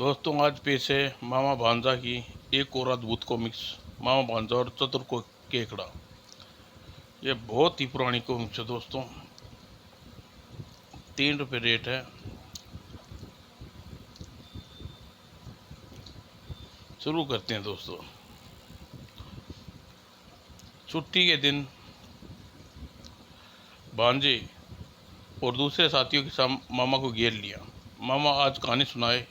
दोस्तों, आज पेश है मामा भांजा की एक और अद्भुत कॉमिक्स, मामा भांजा और चतुर को केकड़ा। ये बहुत ही पुरानी कॉमिक्स है दोस्तों। 3 रुपये रेट है। शुरू करते हैं दोस्तों। छुट्टी के दिन भांजे और दूसरे साथियों के साथ मामा को घेर लिया। मामा, आज कहानी सुनाए।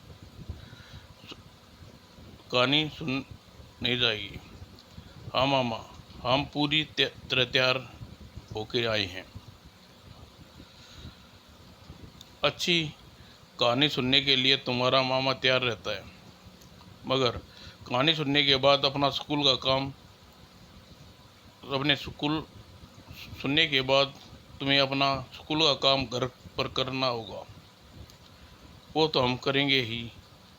कहानी सुन नहीं जाएगी। हाँ मामा, हम पूरी तरह तैयार होके आए हैं। अच्छी कहानी सुनने के लिए तुम्हारा मामा तैयार रहता है, मगर कहानी सुनने के बाद अपने स्कूल सुनने के बाद तुम्हें अपना स्कूल का काम घर पर करना होगा। वो तो हम करेंगे ही।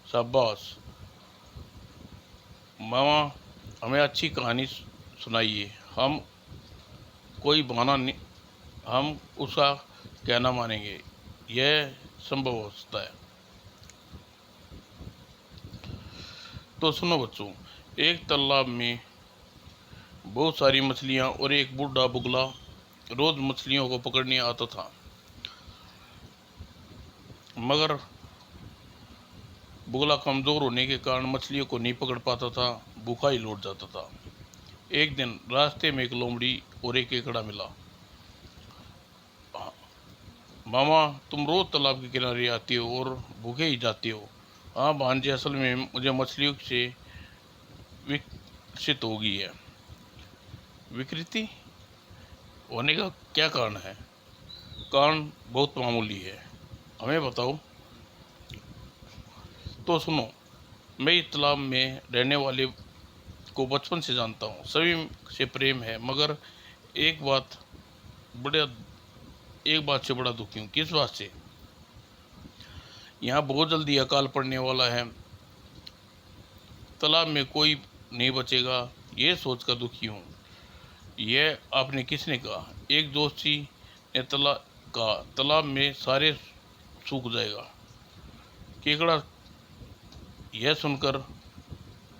शाबाश मामा, हमें अच्छी कहानी सुनाइए। हम कोई बहाना नहीं, हम उसका कहना मानेंगे। यह संभव हो सकता है। तो सुनो बच्चों, एक तालाब में बहुत सारी मछलियाँ और एक बूढ़ा बुगला रोज मछलियों को पकड़ने आता था, मगर बुगला कमज़ोर होने के कारण मछलियों को नहीं पकड़ पाता था, भूखा ही लौट जाता था। एक दिन रास्ते में एक लोमड़ी और एक केकड़ा मिला। मामा, तुम रोज तालाब के किनारे आते हो और भूखे ही जाते हो। हाँ भांजे, असल में मुझे मछलियों से विकसित हो गई है। विकृति होने का क्या कारण है? कारण बहुत मामूली है, हमें बताओ। तो सुनो, मैं इस तालाब में रहने वाले को बचपन से जानता हूँ। सभी से प्रेम है, मगर एक बात बड़े एक बात से बड़ा दुखी हूँ। किस बात से? यहाँ बहुत जल्दी अकाल पड़ने वाला है। तालाब में कोई नहीं बचेगा, ये सोचकर दुखी हूँ। यह आपने किसने कहा? एक दोस्ती ने तालाब में सारे सूख जाएगा। केकड़ा यह सुनकर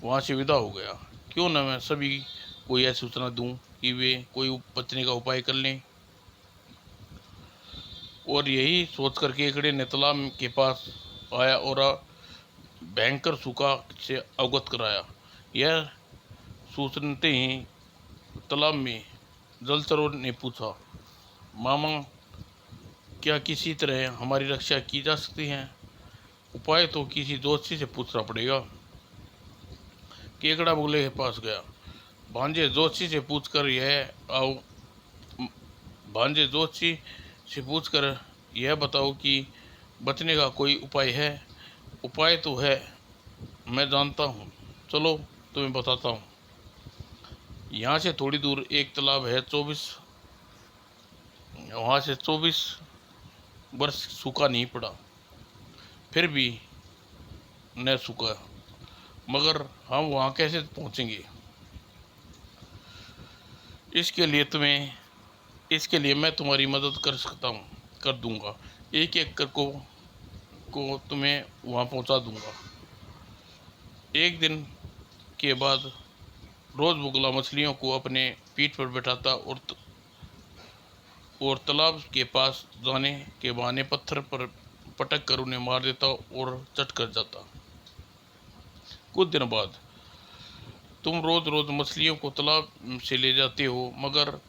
वहाँ से विदा हो गया। क्यों न मैं सभी को यह सूचना दूं कि वे कोई बचने का उपाय कर लें। और यही सोचकर केकड़े ने तालाब के पास आया और भयंकर सूखा से अवगत कराया। यह सूचनते ही तालाब में जलचरों ने पूछा, मामा, क्या किसी तरह हमारी रक्षा की जा सकती है? उपाय तो किसी दोस्ती से पूछना पड़ेगा। केकड़ा बुगले के पास गया। भांजे, जोशी से पूछकर यह बताओ कि बचने का कोई उपाय है? उपाय तो है, मैं जानता हूँ। चलो तुम्हें बताता हूँ। यहाँ से थोड़ी दूर एक तालाब है। वहाँ से 24 वर्ष सूखा नहीं पड़ा, फिर भी न सूखा। मगर हम वहाँ कैसे पहुँचेंगे? इसके लिए मैं तुम्हारी मदद कर दूंगा। एक एक को तुम्हें वहाँ पहुँचा दूंगा। एक दिन के बाद रोज बुगला मछलियों को अपने पीठ पर बैठाता और तालाब के पास जाने के बहाने पत्थर पर पटक कर उन्हें मार देता और चट कर जाता। कुछ दिन बाद तुम रोज रोज मछलियों को तालाब से ले जाते हो, मगर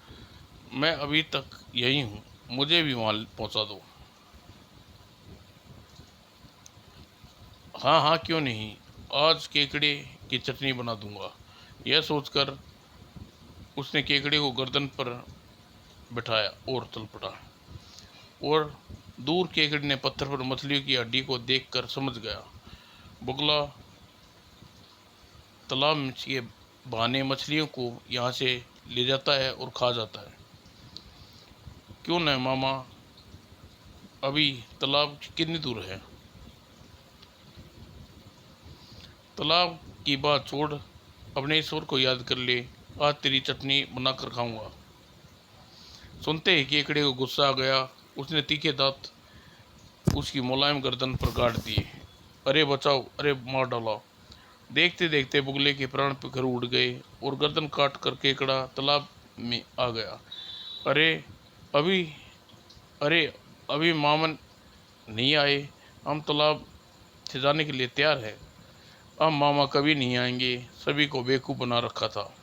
मैं अभी तक यही हूँ। मुझे भी वहाँ पहुँचा दो। हाँ हाँ, क्यों नहीं। आज केकड़े की चटनी बना दूंगा। यह सोचकर उसने केकड़े को गर्दन पर बिठाया और चल पड़ा। और दूर केकड़े ने पत्थर पर मछलियों की हड्डी को देखकर समझ गया, बुगला तालाब के बहाने मछलियों को यहाँ से ले जाता है और खा जाता है। क्यों न मामा, अभी तालाब कितनी दूर है? तालाब की बात छोड़, अपने ईश्वर को याद कर ले। आज तेरी चटनी बनाकर खाऊंगा। सुनते ही केकड़े को गुस्सा आ गया। उसने तीखे दांत उसकी मुलायम गर्दन पर गाड़ दिए अरे बचाओ, अरे मार डाला। देखते देखते बुगले के प्राण पिघल उड़ गए और गर्दन काट कर केकड़ा तालाब में आ गया। अरे अभी अरे अभी मामन नहीं आए, हम तालाब से जाने के लिए तैयार है। अब मामा कभी नहीं आएंगे, सभी को बेवकूफ़ बना रखा था।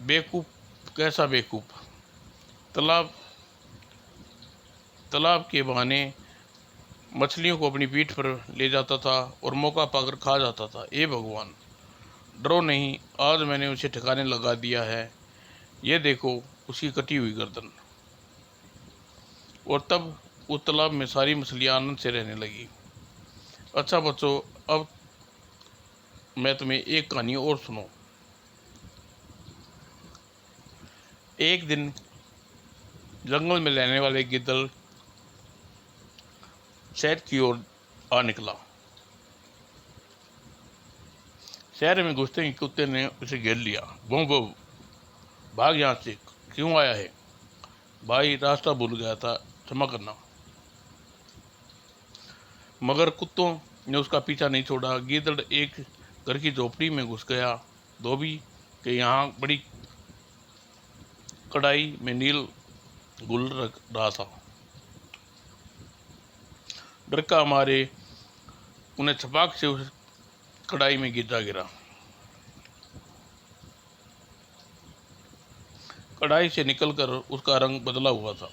बेवकूफ़? कैसा बेवकूफ़? तालाब तालाब के बहाने मछलियों को अपनी पीठ पर ले जाता था और मौका पाकर खा जाता था। ए भगवान, डरो नहीं, आज मैंने उसे ठिकाने लगा दिया है। ये देखो उसकी कटी हुई गर्दन। और तब उस तालाब में सारी मछलियाँ आनंद से रहने लगी। अच्छा बच्चों, अब मैं तुम्हें एक कहानी और सुनो। एक दिन जंगल में रहने वाले गिद्दड़ शहर की ओर आ निकला। शहर में घुसते ही कुत्ते ने उसे घेर लिया। वो भाग यहाँ से, क्यों आया है? भाई, रास्ता भूल गया था, क्षमा करना। मगर कुत्तों ने उसका पीछा नहीं छोड़ा। गिद्दड़ एक घर की झोपड़ी में घुस गया। धोबी के यहाँ बड़ी कढ़ाई में नील घुल रहा था। डर का मारे उन्हें छपाक से उस कढ़ाई में गिरा। कढ़ाई से निकलकर उसका रंग बदला हुआ था।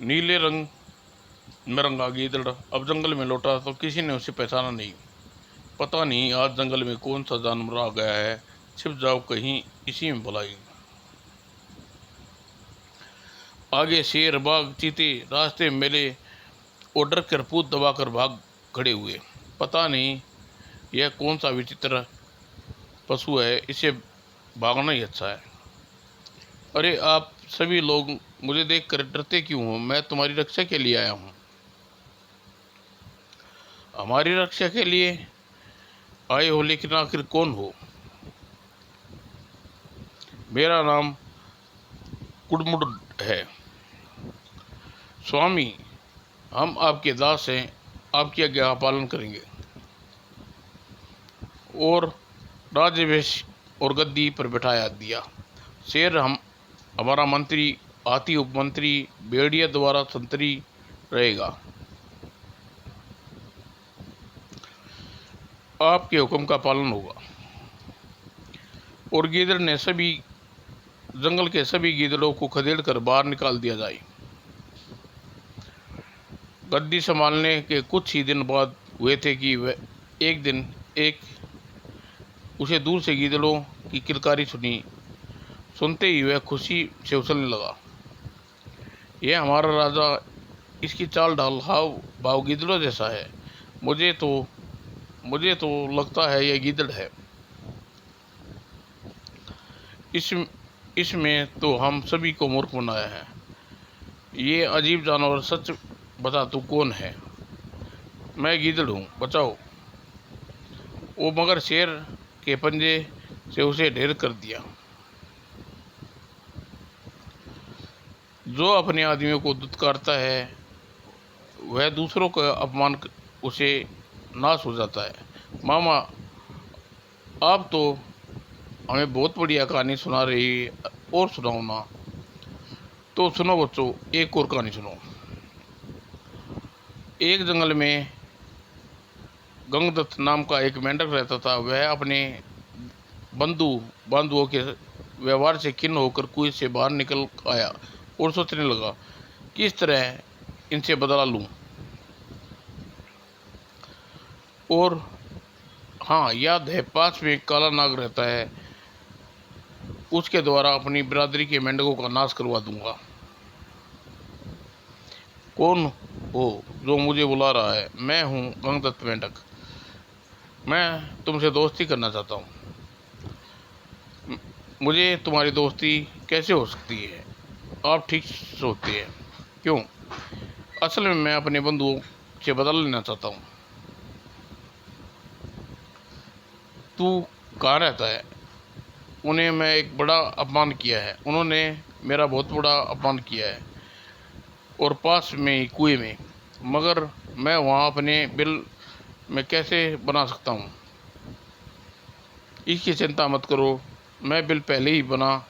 नीले रंग में रंगा गिद्दड़ अब जंगल में लौटा तो किसी ने उसे पहचाना नहीं। पता नहीं आज जंगल में कौन सा जानवर आ गया है, छिप जाओ कहीं इसी में भलाई। आगे शेर, बाघ, चीते रास्ते में मिले और डर कर पूत दबाकर भाग खड़े हुए। पता नहीं यह कौन सा विचित्र पशु है, इसे भागना ही अच्छा है। अरे आप सभी लोग मुझे देखकर डरते क्यों हो? मैं तुम्हारी रक्षा के लिए आया हूँ। हमारी रक्षा के लिए आए हो, लेकिन आखिर कौन हो? मेरा नाम कुड़मुड़ है। स्वामी, हम आपके दास हैं, आपकी आज्ञा का पालन करेंगे। और राज्याभिषेक और गद्दी पर बैठाया दिया। शेर हमारा मंत्री, हाथी उपमंत्री, भेड़िया द्वारा संतरी रहेगा। आपके हुक्म का पालन होगा। और गिद्दड़ ने सभी जंगल के सभी गिद्दड़ों को खदेड़ कर बाहर निकाल दिया जाए। गद्दी संभालने के कुछ ही दिन बाद हुए थे कि वह एक दिन उसे दूर से गिद्दड़ों की किलकारी सुनते ही वह खुशी से उछलने लगा। यह हमारा राजा, इसकी चाल ढाल हाव भाव गिद्दड़ों जैसा है। मुझे तो लगता है यह गिद्दड़ है। इसमें तो हम सभी को मूर्ख बनाया है। ये अजीब जानवर, सच बता तू कौन है? मैं गिद्दड़ हूँ, बचाओ। वो मगर शेर के पंजे से उसे ढेर कर दिया। जो अपने आदमियों को दुत्कारता है वह दूसरों का अपमान उसे नाश हो जाता है। मामा, आप तो हमें बहुत बढ़िया कहानी सुना रही, और सुनाओ ना। तो सुनो बच्चों, एक और कहानी सुनो। एक जंगल में गंगदत्त नाम का एक मेंढक रहता था। वह अपने बंधुओं के व्यवहार से खिन्न होकर कुएं से बाहर निकल आया और सोचने लगा, किस तरह इनसे बदला लूं। और हाँ, याद है, पास में एक काला नाग रहता है, उसके द्वारा अपनी बिरादरी के मेंढकों का नाश करवा दूंगा। कौन हो जो मुझे बुला रहा है? मैं हूँ गंगदत्त मेंढक। मैं तुमसे दोस्ती करना चाहता हूँ। मुझे तुम्हारी दोस्ती कैसे हो सकती है? आप ठीक सोचती है। क्यों? असल में मैं अपने बंधुओं से बदला लेना चाहता हूँ। तू कहाँ रहता है? उन्हें मैं एक बड़ा अपमान किया है। उन्होंने मेरा बहुत बड़ा अपमान किया है। और पास में ही कुएं में, मगर मैं वहाँ अपने बिल में कैसे बना सकता हूँ। इसकी चिंता मत करो, मैं बिल पहले ही बना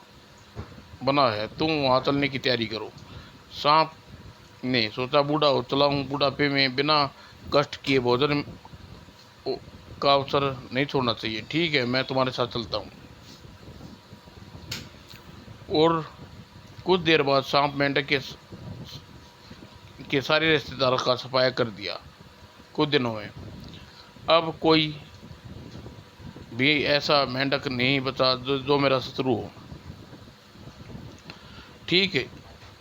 है, तुम वहाँ चलने की तैयारी करो। सांप ने सोचा, बूढ़ा हो चला हूँ, बुढ़ापे में बिना कष्ट किए भोजन का अवसर नहीं छोड़ना चाहिए। ठीक है, मैं तुम्हारे साथ चलता हूँ। और कुछ देर बाद सांप मेंढक के सारे रिश्तेदारों का सफाया कर दिया। कुछ दिनों में अब कोई भी ऐसा मेंढक नहीं बचा जो मेरा शत्रु हो। ठीक है,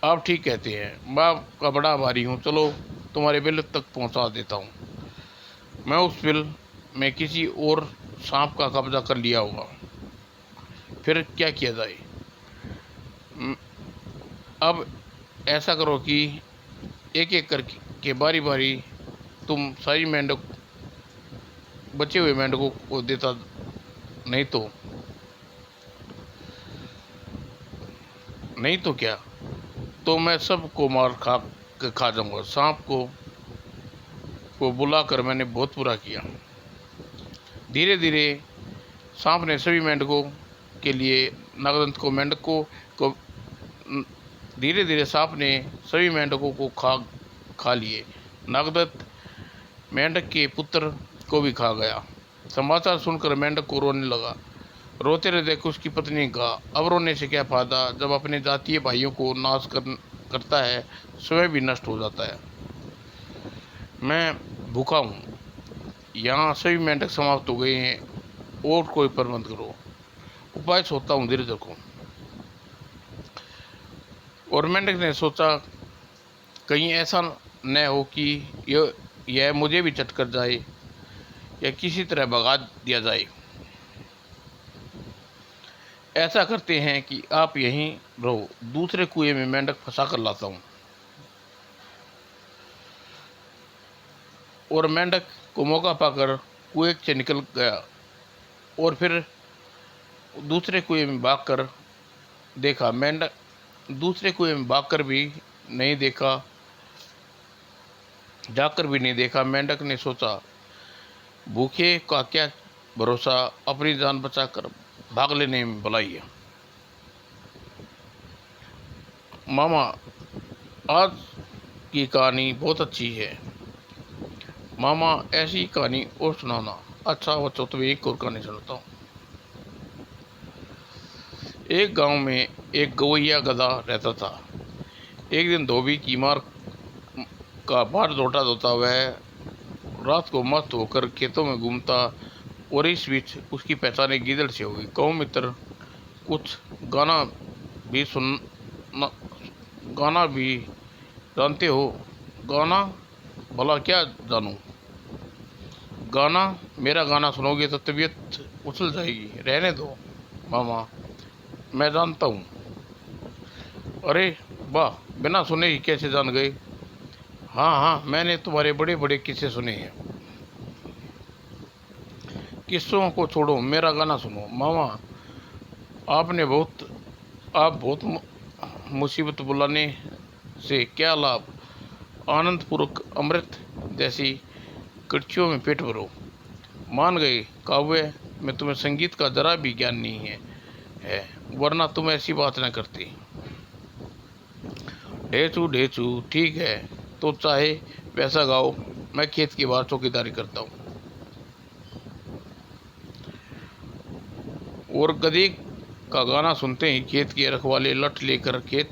आप ठीक कहते हैं, मैं आपका बड़ा आभारी हूँ। चलो तुम्हारे बिल तक पहुँचा देता हूँ। मैं उस बिल में किसी और सांप का कब्जा कर लिया होगा। फिर क्या किया जाए? अब ऐसा करो कि एक एक करके बारी बारी तुम सारी मेंढक बचे हुए मेंढकों को देता, नहीं तो क्या, तो मैं सबको मार खा जाऊंगा। सांप को बुलाकर मैंने बहुत बुरा किया। धीरे धीरे सांप ने सभी मेंढकों के लिए नागदंत को मेंढकों को धीरे धीरे सांप ने सभी मेंढकों को खा लिए। नागदत्त मेंढक के पुत्र को भी खा गया। समाचार सुनकर मेंढक को रोने लगा। रोते रहते उसकी पत्नी ने कहा, अब रोने से क्या फायदा, जब अपने जातीय भाइयों को नाश करता है, स्वयं भी नष्ट हो जाता है। मैं भूखा हूँ, यहाँ सभी मेंढक समाप्त हो गए हैं, और कोई प्रबंध करो। उपाय सोचता हूँ, धीरज रखो। और मेंढक ने सोचा, कहीं ऐसा न हो कि यह मुझे भी चट कर जाए या किसी तरह भगा दिया जाए। ऐसा करते हैं कि आप यहीं रहो, दूसरे कुएं में मेंढक फंसा कर लाता हूँ। और मेंढक को मौका पाकर कुएं से निकल गया और फिर दूसरे कुएं में भागकर देखा। मेंढक दूसरे कुएं में भागकर भी नहीं देखा, जाकर भी नहीं देखा। मेंढक ने सोचा, भूखे का क्या भरोसा, अपनी जान बचाकर भाग लेने में भलाई है। मामा, आज की कहानी बहुत अच्छी है। मामा, ऐसी कहानी और सुनाना। अच्छा बच्चों, तुम्हें एक और कहानी सुनाता हूँ। एक गांव में एक गवैया गधा रहता था। एक दिन धोबी की मार का बाहर धोता धोता वह रात को मस्त होकर खेतों में घूमता, और इस बीच उसकी पहचान एक गीदड़ से हो गई। कहो मित्र, कुछ गाना गाना भी जानते हो? गाना? भला क्या जानूं? गाना? मेरा गाना सुनोगे तो तबीयत उछल जाएगी। रहने दो मामा, मैं जानता हूँ। अरे वाह, बिना सुने ही कैसे जान गए? हाँ हाँ, मैंने तुम्हारे बड़े बड़े किस्से सुने हैं। किस्सों को छोड़ो, मेरा गाना सुनो। मामा, आप बहुत मुसीबत बुलाने से क्या लाभ, आनंदपूर्वक अमृत जैसी कड़छियों में पेट भरो। मान गए काव्य में तुम्हें संगीत का जरा भी ज्ञान नहीं है, वरना तुम ऐसी बात न करती। ढेचू ढेचू, ठीक है, तो चाहे वैसा गाओ, मैं खेत की बाहर चौकीदारी करता हूँ। और गधे का गाना सुनते ही खेत के रखवाले लठ लेकर खेत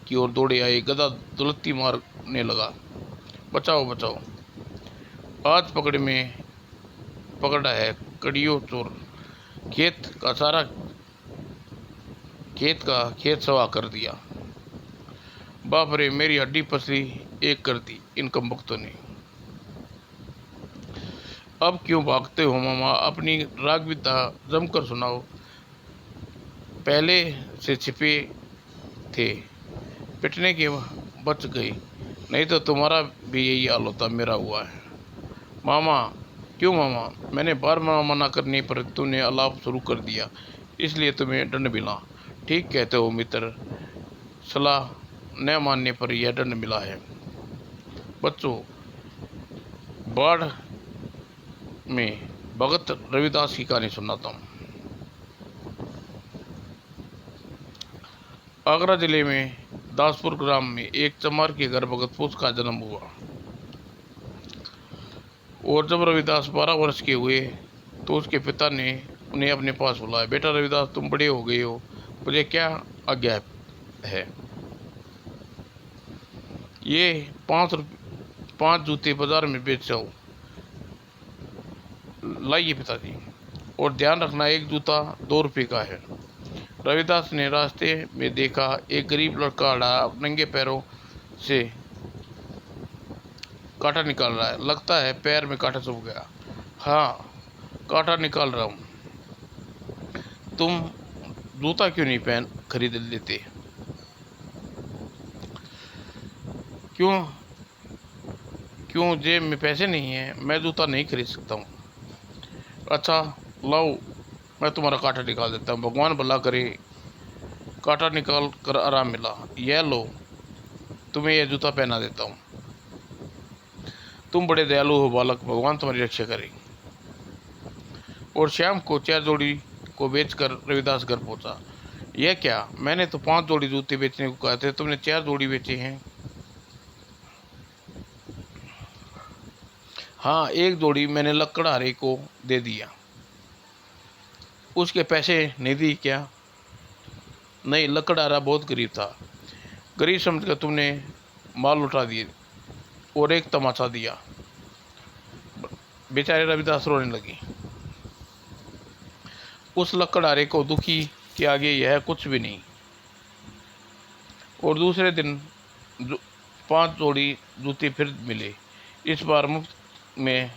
की ओर दौड़े आए। गधा दुलत्ती मारने लगा, बचाओ बचाओ, आज पकड़ा है कड़ियो चोर। खेत सवा कर दिया। बाप रे, मेरी हड्डी पसली एक कर दी इन कमबख्तों ने। अब क्यों भागते हो मामा, अपनी राग विद्या जमकर सुनाओ। पहले से छिपे थे, पिटने के बच गई, नहीं तो तुम्हारा भी यही हाल होता मेरा हुआ है। मामा, क्यों मामा? मैंने बार बार मना करने पर तूने अलाप शुरू कर दिया, इसलिए तुम्हें दंड मिला। ठीक कहते हो मित्र, सलाह न मानने पर यह दंड मिला है। बच्चों, बाढ़ में भगत रविदास की कहानी सुनाता हूँ। आगरा जिले में दासपुर ग्राम में एक चमार के घर भगत पूस का जन्म हुआ। और जब रविदास 12 वर्ष के हुए तो उसके पिता ने उन्हें अपने पास बुलाया। बेटा रविदास, तुम बड़े हो गए हो, मुझे क्या आज्ञा है? ये 5 जूते बाजार में बेच जाओ। लाइए पिताजी, और ध्यान रखना, एक जूता 2 रुपये का है। रविदास ने रास्ते में देखा एक गरीब लड़का नंगे पैरों से कांटा निकाल रहा है। लगता है पैर में कांटा चुभ गया। हाँ, कांटा निकाल रहा हूँ। तुम जूता क्यों नहीं खरीद लेते? क्यों क्यों जेब में पैसे नहीं है? मैं जूता नहीं खरीद सकता हूँ। अच्छा लाओ, मैं तुम्हारा कांटा निकाल देता हूँ, भगवान भला करे। कांटा निकाल कर आराम मिला। यह लो, तुम्हें यह जूता पहना देता हूँ। तुम बड़े दयालु हो बालक, भगवान तुम्हारी रक्षा करे। और शाम को 4 जोड़ी को बेचकर रविदास घर पहुंचा। यह क्या, मैंने तो 5 जोड़ी जूते बेचने को कहा था, तुमने 4 जोड़ी बेचे हैं। हाँ, 1 जोड़ी मैंने लकड़हारे को दे दिया। उसके पैसे नहीं दिए क्या? नहीं, लकड़हारा बहुत गरीब था, गरीब समझकर तुमने माल लुटा दिए और एक तमाचा दिया। बेचारे रविदास रोने लगी। उस लकड़हारे को दुखी के आगे यह कुछ भी नहीं। और दूसरे दिन 5 जोड़ी जूते फिर मिले। इस बार मुफ्त में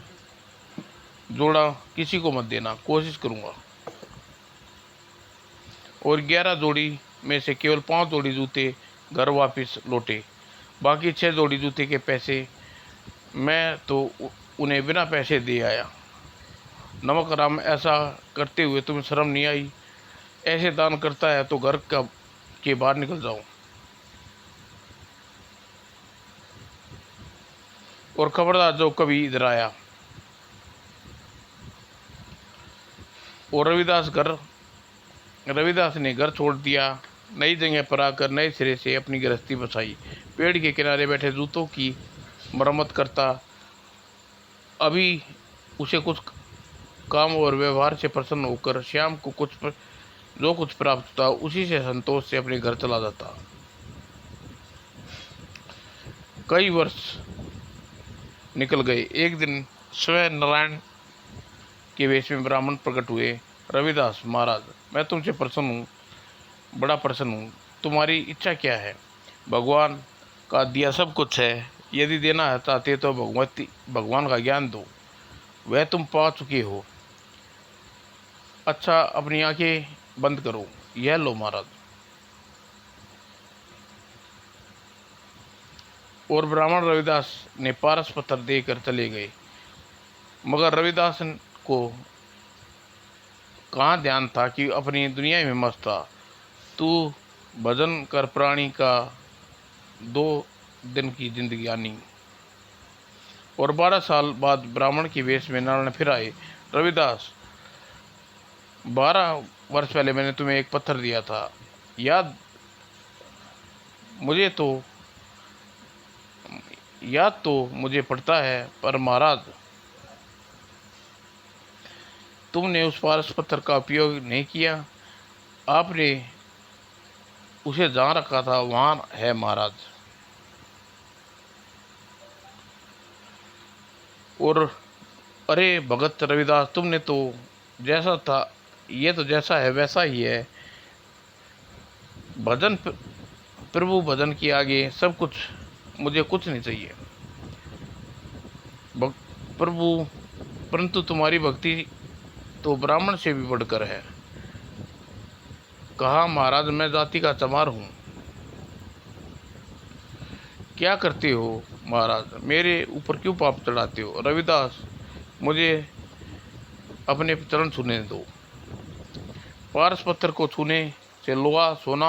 जोड़ा किसी को मत देना, कोशिश करूँगा। और 11 जोड़ी में से केवल 5 जोड़ी जूते घर वापस लौटे। बाकी 6 जोड़ी जूते के पैसे मैं तो उन्हें बिना पैसे दे आया। नमक राम, ऐसा करते हुए तुम्हें शर्म नहीं आई? ऐसे दान करता है तो घर के बाहर निकल जाओ। और खबरदार जो कभी इधर आया। और रविदास ने घर छोड़ दिया। नई जगह पर आकर नए सिरे से अपनी गृहस्थी बसाई। पेड़ के किनारे बैठे जूतों की मरम्मत करता। अभी उसे कुछ काम और व्यवहार से प्रसन्न होकर शाम को जो कुछ प्राप्त होता उसी से संतोष से अपने घर चला जाता। कई वर्ष निकल गए। एक दिन स्वयं नारायण के वेश में ब्राह्मण प्रकट हुए। रविदास महाराज, मैं तुमसे प्रसन्न हूँ, बड़ा प्रसन्न हूँ। तुम्हारी इच्छा क्या है? भगवान का दिया सब कुछ है, यदि देना चाहते तो भगवान का ज्ञान दो, वह तुम पा चुके हो। अच्छा, अपनी आंखें बंद करो। यह लो महाराज। और ब्राह्मण रविदास ने पारस पत्थर देकर चले गए। मगर रविदास को कहाँ ध्यान था कि अपनी दुनिया में मस्त था। तू भजन कर प्राणी का 2 दिन की जिंदगी आनी। और 12 साल बाद ब्राह्मण के वेश में नारायण फिर आए। रविदास, 12 वर्ष पहले मैंने तुम्हें एक पत्थर दिया था, याद तो मुझे पड़ता है, पर महाराज तुमने उस पारस पत्थर का उपयोग नहीं किया। आपने उसे जहाँ रखा था वहाँ है महाराज। और अरे भगत रविदास, तुमने तो जैसा था, ये तो जैसा है वैसा ही है। प्रभु भजन के आगे सब कुछ, मुझे कुछ नहीं चाहिए प्रभु। परंतु तुम्हारी भक्ति तो ब्राह्मण से भी बढ़कर है। कहा महाराज, मैं जाति का चमार हूँ। क्या करते हो महाराज, मेरे ऊपर क्यों पाप चढ़ाते हो? रविदास, मुझे अपने चरण छूने दो। पारस पत्थर को छूने से लोहा सोना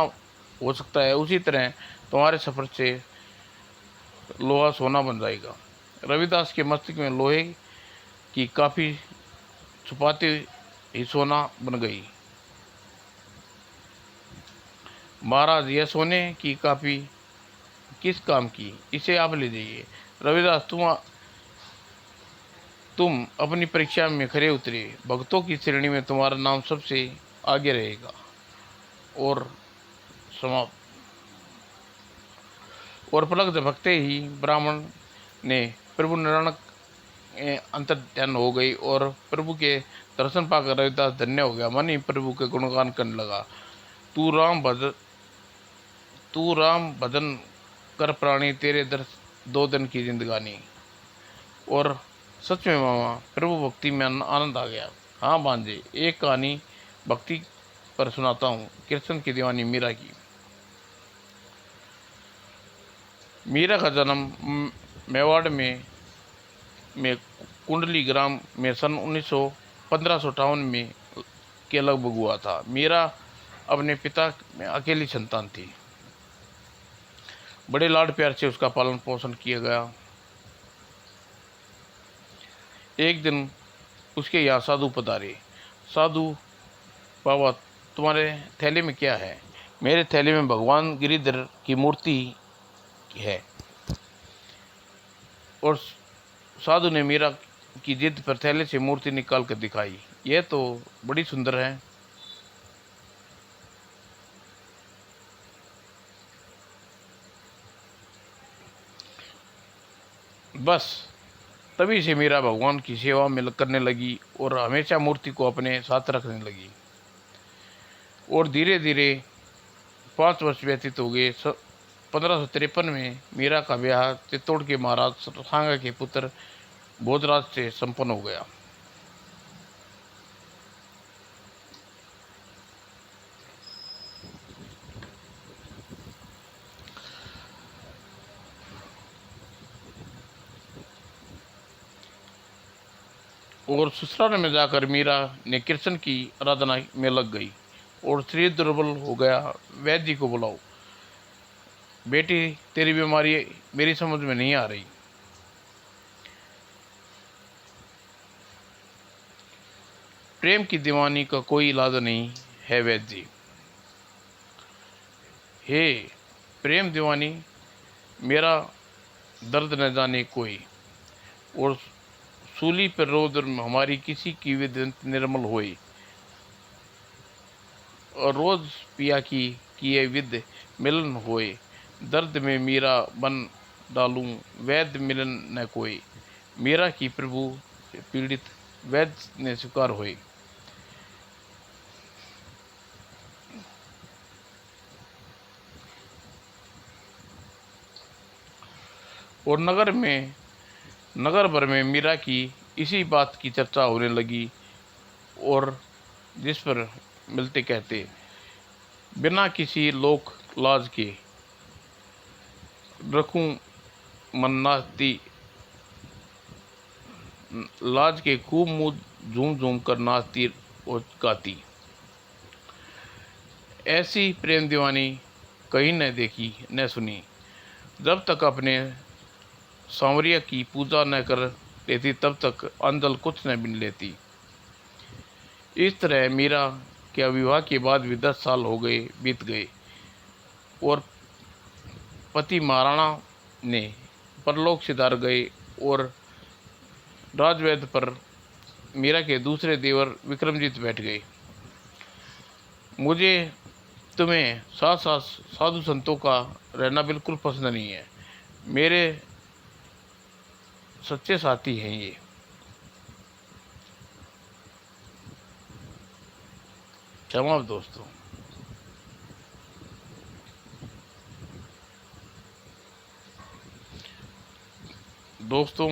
हो सकता है, उसी तरह तुम्हारे सफ़र से लोहा सोना बन जाएगा। रविदास के मस्तिष्क में लोहे की काफ़ी छुपाते ही सोना बन गई। महाराज, यह सोने की काफ़ी किस काम की, इसे आप ले जाइए। रविदास, तुम अपनी परीक्षा में खरे उतरे, भक्तों की श्रेणी में तुम्हारा नाम सबसे आगे रहेगा। और समाप्त। और पलक झपकते ही ब्राह्मण ने प्रभु नारायण अंतर्ध्यान हो गई और प्रभु के दर्शन पाकर रविदास धन्य हो गया। मन ही प्रभु के गुणगान करने लगा। तू राम भजन कर प्राणी, तेरे दो दिन की जिंदगानी। और सच में मामा, प्रभु भक्ति में आनंद आ गया। हाँ भांजे, एक कहानी भक्ति पर सुनाता हूँ, कृष्ण की दीवानी मीरा की। मीरा का जन्म मेवाड़ में कुंडली ग्राम में सन 1558 में के लगभग हुआ था। मीरा अपने पिता में अकेली संतान थी। बड़े लाड प्यार से उसका पालन पोषण किया गया। एक दिन उसके यहाँ साधु पधारे। साधु, बाबा, तुम्हारे थैले में क्या है? मेरे थैले में भगवान गिरिधर की मूर्ति है। और साधु ने मीरा की जिद पर थैले से मूर्ति निकाल कर दिखाई। यह तो बड़ी सुंदर है। बस तभी से मीरा भगवान की सेवा में करने लगी और हमेशा मूर्ति को अपने साथ रखने लगी। और धीरे धीरे 5 वर्ष व्यतीत हो गए। 1553 में मीरा का ब्याह चित्तौड़ के महाराज सांगा के पुत्र भोजराज से संपन्न हो गया। और ससुराल में जाकर मीरा ने कृष्ण की आराधना में लग गई और शरीर दुर्बल हो गया। वैद्य जी को बुलाओ। बेटी, तेरी बीमारी मेरी समझ में नहीं आ रही। प्रेम की दीवानी का कोई इलाज नहीं है वैद्य जी। हे प्रेम दीवानी, मेरा दर्द न जाने कोई। और सूली पर रोद हमारी किसी की विद निर्मल होई। और रोज पिया की किए विद मिलन होए। दर्द में मीरा बन डालूं, वैद्य मिलन न कोई। मीरा की प्रभु से पीड़ित वैद्य ने स्वीकार हुए। और नगर भर में मीरा की इसी बात की चर्चा होने लगी। और जिस पर मिलते कहते, बिना किसी लोक लाज के रखूं मन नाचती, लाज के खूब मुंह झूम झूम कर नाचती और गाती। ऐसी प्रेम दीवानी कहीं न देखी न सुनी। जब तक अपने सांवरिया की पूजा न कर लेती तब तक अंजल कुछ न बिन लेती। इस तरह मीरा के विवाह के बाद भी 10 साल हो गए बीत गए और पति महाराणा ने परलोक सिधार गए और राजवैद्य पर मीरा के दूसरे देवर विक्रमजीत बैठ गए। मुझे तुम्हें साथ साथ साधु संतों का रहना बिल्कुल पसंद नहीं है। मेरे सच्चे साथी हैं ये। क्षमा दोस्तों। दोस्तों